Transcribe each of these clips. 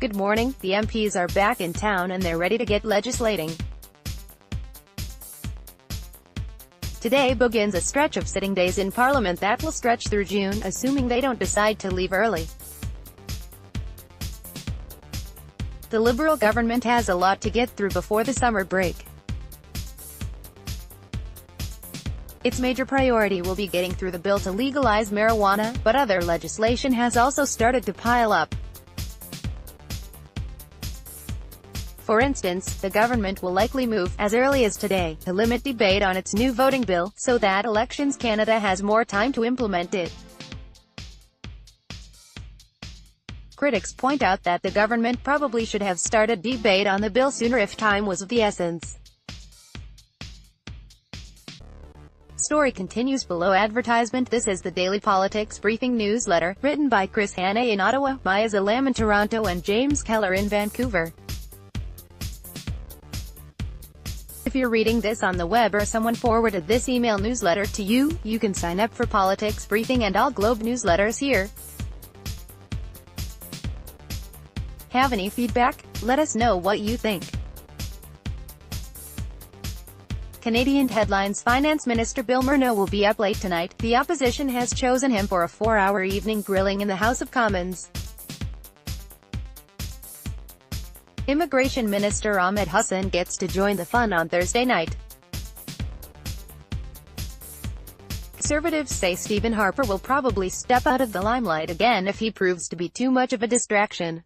Good morning. The MPs are back in town and they're ready to get legislating. Today begins a stretch of sitting days in Parliament that will stretch through June, assuming they don't decide to leave early. The Liberal government has a lot to get through before the summer break. Its major priority will be getting through the bill to legalize marijuana, but other legislation has also started to pile up. For instance, the government will likely move, as early as today, to limit debate on its new voting bill, so that Elections Canada has more time to implement it. Critics point out that the government probably should have started debate on the bill sooner if time was of the essence. Story continues below advertisement. This is the Daily Politics Briefing newsletter, written by Chris Hanna in Ottawa, Maya Zalam in Toronto and James Keller in Vancouver. If you're reading this on the web or someone forwarded this email newsletter to you, you can sign up for Politics Briefing and all Globe newsletters here. Have any feedback? Let us know what you think. Canadian headlines. Finance Minister Bill Morneau will be up late tonight. The opposition has chosen him for a 4-hour evening grilling in the House of Commons. Immigration Minister Ahmed Hussein gets to join the fun on Thursday night. Conservatives say Stephen Harper will probably step out of the limelight again if he proves to be too much of a distraction.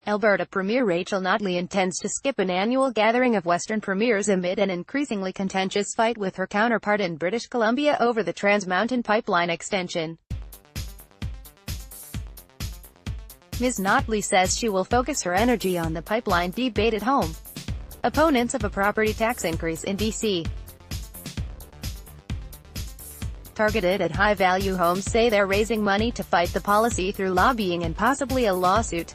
Alberta Premier Rachel Notley intends to skip an annual gathering of Western premiers amid an increasingly contentious fight with her counterpart in British Columbia over the Trans Mountain pipeline extension. Ms. Notley says she will focus her energy on the pipeline debate at home. Opponents of a property tax increase in BC, targeted at high-value homes, say they're raising money to fight the policy through lobbying and possibly a lawsuit.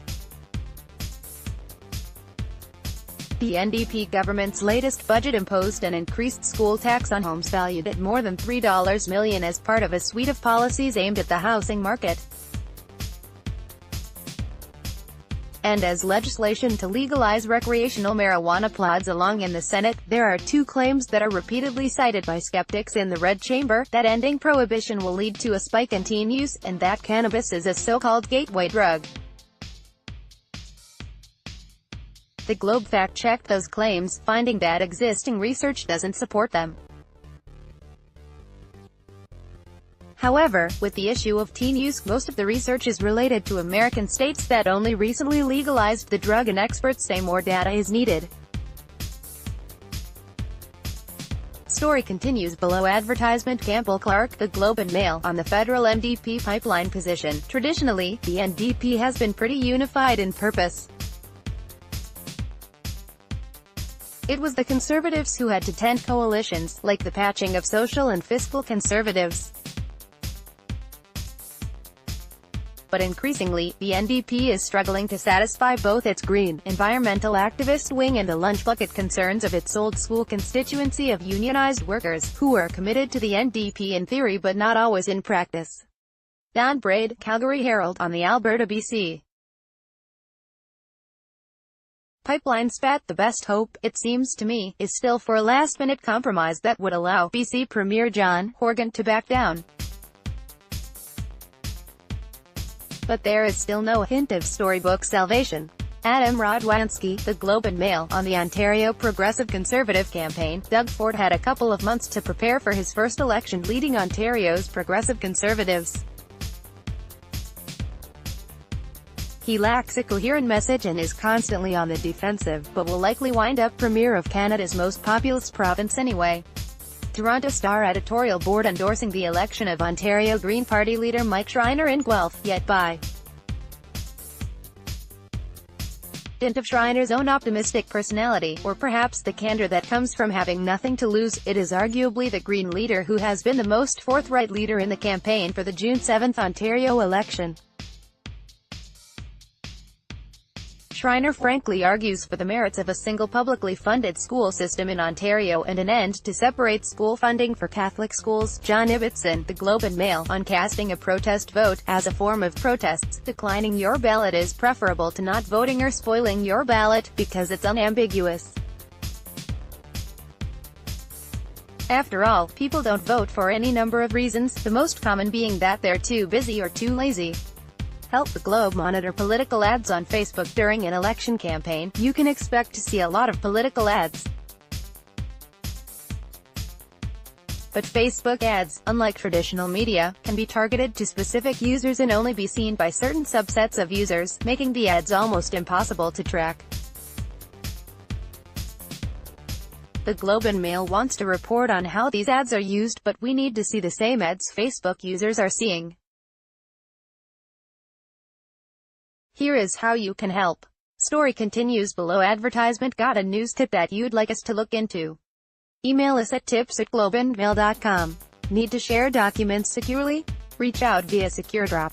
The NDP government's latest budget imposed an increased school tax on homes valued at more than $3 million as part of a suite of policies aimed at the housing market. And as legislation to legalize recreational marijuana plods along in the Senate, there are two claims that are repeatedly cited by skeptics in the Red Chamber: that ending prohibition will lead to a spike in teen use, and that cannabis is a so-called gateway drug. The Globe fact-checked those claims, finding that existing research doesn't support them. However, with the issue of teen use, most of the research is related to American states that only recently legalized the drug, and experts say more data is needed. Story continues below advertisement. Campbell Clark, The Globe and Mail, on the federal NDP pipeline position. Traditionally, the NDP has been pretty unified in purpose. It was the Conservatives who had to tend coalitions, like the patching of social and fiscal conservatives. But increasingly, the NDP is struggling to satisfy both its green, environmental activist wing and the lunch bucket concerns of its old-school constituency of unionized workers, who are committed to the NDP in theory but not always in practice. Don Braid, Calgary Herald, on the Alberta, BC. Pipeline spat. The best hope, it seems to me, is still for a last-minute compromise that would allow BC Premier John Horgan to back down. But there is still no hint of storybook salvation. Adam Radwanski, The Globe and Mail, on the Ontario Progressive Conservative campaign. Doug Ford had a couple of months to prepare for his first election leading Ontario's Progressive Conservatives. He lacks a coherent message and is constantly on the defensive, but will likely wind up Premier of Canada's most populous province anyway. Toronto Star editorial board endorsing the election of Ontario Green Party leader Mike Schreiner in Guelph, yet by dint of Schreiner's own optimistic personality, or perhaps the candor that comes from having nothing to lose, it is arguably the Green leader who has been the most forthright leader in the campaign for the June 7 Ontario election. Schreiner frankly argues for the merits of a single publicly funded school system in Ontario and an end to separate school funding for Catholic schools. John Ibbotson, The Globe and Mail, on casting a protest vote, as a form of protests, declining your ballot is preferable to not voting or spoiling your ballot, because it's unambiguous. After all, people don't vote for any number of reasons, the most common being that they're too busy or too lazy. Help the Globe monitor political ads on Facebook during an election campaign. You can expect to see a lot of political ads. But Facebook ads, unlike traditional media, can be targeted to specific users and only be seen by certain subsets of users, making the ads almost impossible to track. The Globe and Mail wants to report on how these ads are used, but we need to see the same ads Facebook users are seeing. Here is how you can help. Story continues below. Advertisement. Got a news tip that you'd like us to look into? Email us at tips@globeandmail.com. Need to share documents securely? Reach out via SecureDrop.